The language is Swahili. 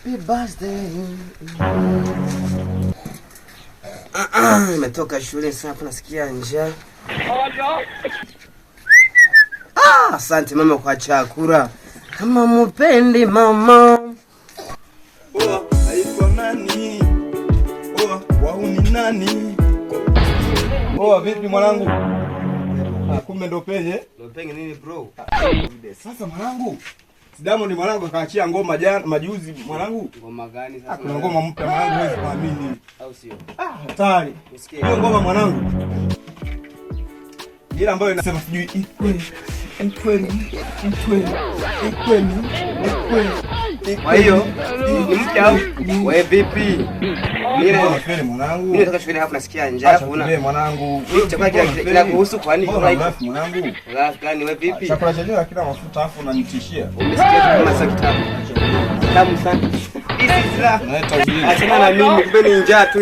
Happy birthday. Nimetoka shule sasa nasikia njaa. Asante mama kwa chakula. Kama mupendi mama. Haiko nani? Wao ni nani? Vipi mwanangu? Kumbe ndo penye? Ndo penye nini bro? Sasa mwanangu, Diamond mwanangu kaachia ngoma jana majuzi mwanangu. Ngoma gani sasa? Kuna ngoma mpya mwanangu, huwezi kuamini. Au sio? Hatari. Usikie. Hiyo ngoma mwanangu. Ile ambayo inasema sijui ikweli. Kwa hiyo ni mpya au? Wewe vipi? Mimi mwanangu. Mimi nataka shule hapo nasikia njaa kuna. Wewe mwanangu. Mimi chakula kila kuhusu kwani kuna rafu mwanangu. Rafu gani wewe vipi? Chakula chenyewe hakina mafuta afu unanitishia. Umesikia kama sasa kitabu. Kitabu sana. Unaita ujinga. Achana na mimi, kumbe ni njaa tu